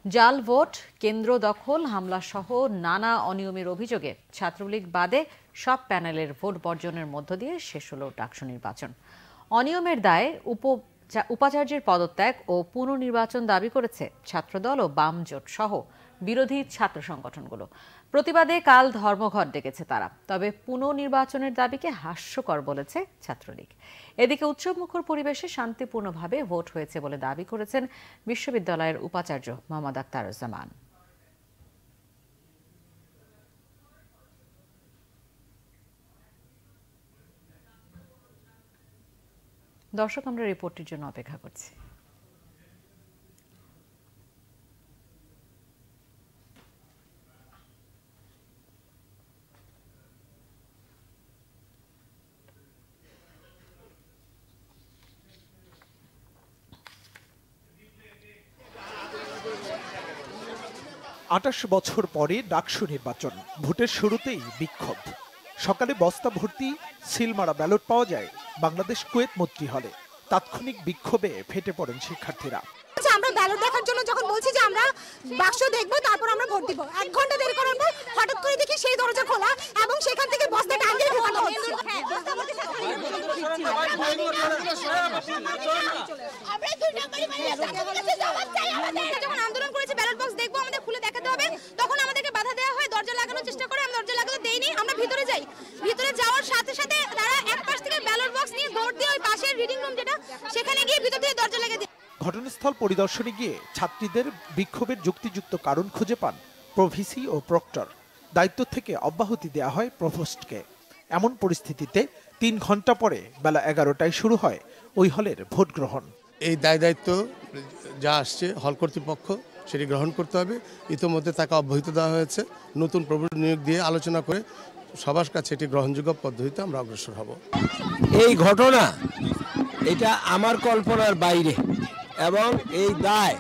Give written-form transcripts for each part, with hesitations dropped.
জাল ভোট, কেন্দ্র দখল, হামলা সহ নানা অনিয়মের অভিযোগে ছাত্রলীগ বাদে সব প্যানেলের ভোট বর্জনের মধ্য দিয়ে শেষ হলো ডাকসু নির্বাচন। অনিয়মের দায়ে উপাচার্যের পদত্যাগ ও পুনর্নির্বাচন দাবি করেছে ছাত্রদল ও বাম জোট সহ বিরোধী ছাত্র সংগঠনগুলো। প্রতিবাদে কাল ধর্মঘট ডেকেছে তারা, তবে পুনর্নির্বাচনের দাবিকে হাস্যকর বলেছে ছাত্রলীগ। এদিকে উৎসবমুখর পরিবেশে শান্তিপূর্ণভাবে ভোট হয়েছে বলে দাবি করেছেন বিশ্ববিদ্যালয়ের উপাচার্য মোহাম্মদ আখতারুজ্জামান। দর্শক, আমরা রিপোর্টের জন্য অপেক্ষা করছি। আটাশ বছর পরে ডাকসু নির্বাচন, ভোটের শুরুতেই বিক্ষোভ। সকালে বস্তা ভর্তি সিলমারা ব্যালট পাওয়া যায় বাংলাদেশ কুয়েত মৈত্রী হলে। তাৎক্ষণিক বিক্ষোভে ফেটে পড়েন শিক্ষার্থীরা। আমরা ব্যালট দেখার জন্য যখন বলছি যে আমরা বাক্স দেখবো, তারপর আমরা ভোট দিব, 1 ঘন্টা দেরি করার পর হঠাৎ করে দেখি সেই দরজা খোলা এবং সেখান থেকে বস্তা টাঙিয়ে ঢোকানো হচ্ছে। যখন আন্দোলন করেছি ব্যালট বক্স দেখবো, আমাদের খুলে দেখাতে হবে, তখন আমাদেরকে বাধা দেওয়া হয়, দরজা লাগানোর চেষ্টা করে। আমি দরজা লাগাতে দেইনি, আমরা ভিতরে যাই। ভিতরে যাওয়ার সাথে সাথে তারা এক পাশ থেকে ব্যালট বক্স নিয়ে দৌড় দিয়ে ওই পাশের রিডিং রুম যেটা, সেখানে গিয়ে ভিতর থেকে দরজা লাগিয়ে দেয়। ঘটনাস্থল পরিদর্শনে গিয়ে ছাত্রীদের বিক্ষোভের যুক্তিযুক্ত কারণ খুঁজে পান প্রভিসি ও প্রক্টর। দায়িত্ব থেকে অব্যাহতি দেওয়া হয় প্রভোস্টকে। এমন পরিস্থিতিতে 3 ঘন্টা পরে বেলা 11টায় শুরু হয় ওই হলের ভোট গ্রহণ। এই দায়িত্ব যা আসছে হল কর্তৃপক্ষ সেটি গ্রহণ করতে হবে। ইতিমধ্যে তাকে অব্যাহতি দেওয়া হয়েছে। নতুন প্রভোস্ট নিয়োগ দিয়ে আলোচনা করে সবার কাছে এটি গ্রহণযোগ্য পদ্ধতিতে আমরা অগ্রসর হব। এই ঘটনা এটা আমার কল্পনার বাইরে এবং এই দায়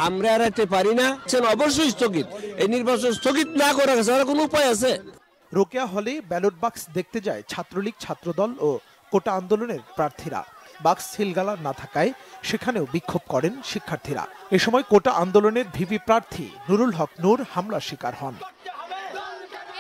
আমরা এড়াতে পারি না। অবশ্যই স্থগিত, এই নির্বাচন স্থগিত না করা গেছে, আর কোনো উপায় আছে? রোকেয়া হলে ব্যালট বাক্স দেখতে যায় ছাত্রলীগ, ছাত্রদল ও কোটা আন্দোলনের প্রার্থীরা। বাক্স সিলগালা না থাকায় সেখানেও বিক্ষোভ করেন শিক্ষার্থীরা। এ সময় কোটা আন্দোলনের ভিপি প্রার্থী নুরুল হক নূর হামলার শিকার হন।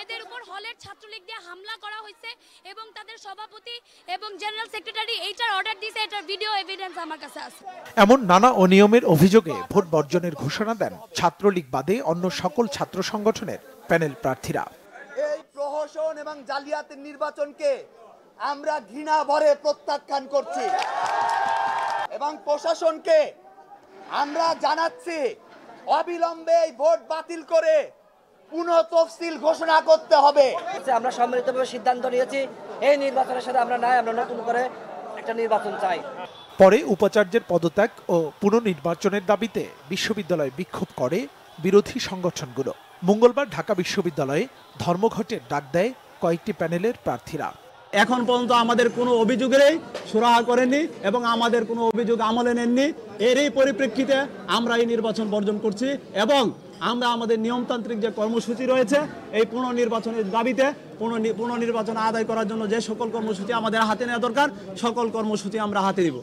এদের উপর হলের ছাত্রলীগ দিয়ে হামলা করা হয়েছে এবং তাদের সভাপতি এবং জেনারেল সেক্রেটারি এইটার অর্ডার দিয়েছে। এটার ভিডিও এভিডেন্স আমার কাছে আছে। এমন নানা অনিয়মের অভিযোগে ভোট বর্জনের ঘোষণা দেন ছাত্রলীগ বাদে অন্য সকল ছাত্র সংগঠনের প্যানেল প্রার্থীরা। এই প্রহসন এবং জালিয়াতির নির্বাচনকে আমরা ঘৃণা ভরে প্রত্যাখ্যান করছি এবং প্রশাসনকে আমরা জানাচ্ছি অবিলম্বে এই ভোট বাতিল করে পুনঃ তফসিল ঘোষণা করতে হবে। আমরা সম্মিলিতভাবে সিদ্ধান্ত নিয়েছি এই নির্বাচনের সাথে আমরা নাই, আমরা নতুন করে একটা নির্বাচন চাই। পরে উপাচার্যের পদত্যাগ ও পুনর্নির্বাচনের দাবিতে বিশ্ববিদ্যালয়ে বিক্ষোভ করে বিরোধী সংগঠনগুলো। মঙ্গলবার ঢাকা বিশ্ববিদ্যালয়ে ধর্মঘটের ডাক দেয় কয়েকটি প্যানেলের প্রার্থীরা। এখন পর্যন্ত আমাদের কোনো অভিযোগেরই সুরাহা করেননি এবং আমাদের কোনো অভিযোগ আমলে নেননি। এরই পরিপ্রেক্ষিতে আমরা এই নির্বাচন বর্জন করছি এবং আমরা আমাদের নিয়মতান্ত্রিক যে কর্মসূচি রয়েছে এই পুনর্নির্বাচনের দাবিতে পুনর্নির্বাচন আদায় করার জন্য যে সকল কর্মসূচি আমাদের হাতে নেওয়া দরকার সকল কর্মসূচি আমরা হাতে নিব।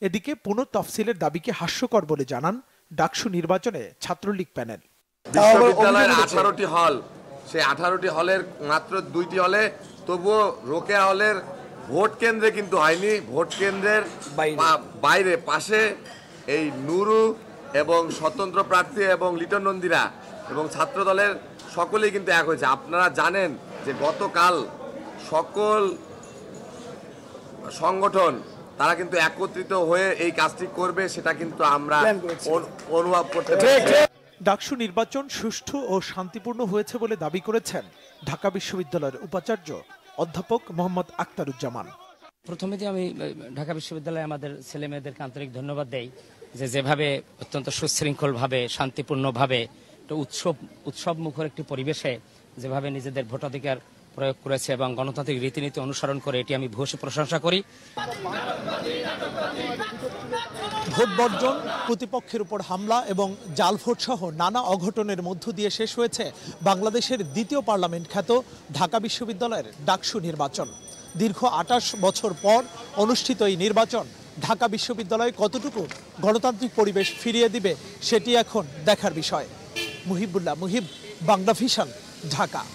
এদিকে পুনঃ তফসিলের দাবিকে হাস্যকর বলে জানান ডাকসু নির্বাচনে ছাত্রলীগ প্যানেল। বিশ্ববিদ্যালয়ের 18টি হল, সেই 18টি হলের মাত্র 2টি হলে, তবুও রোকেয়া হলের ভোট কেন্দ্রে কিন্তু হয়নি। ভোট কেন্দ্রের বাইরে পাশে এই নুরু এবং স্বতন্ত্র প্রার্থী এবং লিটন নন্দীরা এবং ছাত্র দলের সকলেই কিন্তু এক হয়েছে। আপনারা জানেন যে গতকাল সকল সংগঠন তারা কিন্তু একত্রিত হয়ে এই কাজটি করবে, সেটা কিন্তু আমরা অনুভব করতে পারি। ডাকসু নির্বাচন সুষ্ঠু ও শান্তিপূর্ণ হয়েছে বলে দাবি করেছেন ঢাকা বিশ্ববিদ্যালয়ের উপাচার্য অধ্যাপক মোহাম্মদ আখতারুজ্জামান। প্রথমে আমি ঢাকা বিশ্ববিদ্যালয়ে আমাদের ছেলে মেয়েদেরকে আন্তরিক ধন্যবাদ দেই যে যেভাবে অত্যন্ত সুশৃঙ্খলভাবে শান্তিপূর্ণভাবে উৎসব মুখর একটি পরিবেশে যেভাবে নিজেদের ভোটাধিকার প্রয়োগ করেছে এবং গণতান্ত্রিক রীতিনীতি অনুসরণ করে, এটি আমি ভূয়সী প্রশংসা করি। ভোট বর্জন, প্রতিপক্ষের উপর হামলা এবং জাল ভোট সহ নানা অঘটনের মধ্য দিয়ে শেষ হয়েছে বাংলাদেশের দ্বিতীয় পার্লামেন্ট খ্যাত ঢাকা বিশ্ববিদ্যালয়ের ডাকসু নির্বাচন। দীর্ঘ 28 বছর পর অনুষ্ঠিত এই নির্বাচন ঢাকা বিশ্ববিদ্যালয় কতটুকু গণতান্ত্রিক পরিবেশ ফিরিয়ে দিবে সেটি এখন দেখার বিষয়। মুহিবুল্লাহ মুহিব, বাংলা ভিশন, ঢাকা।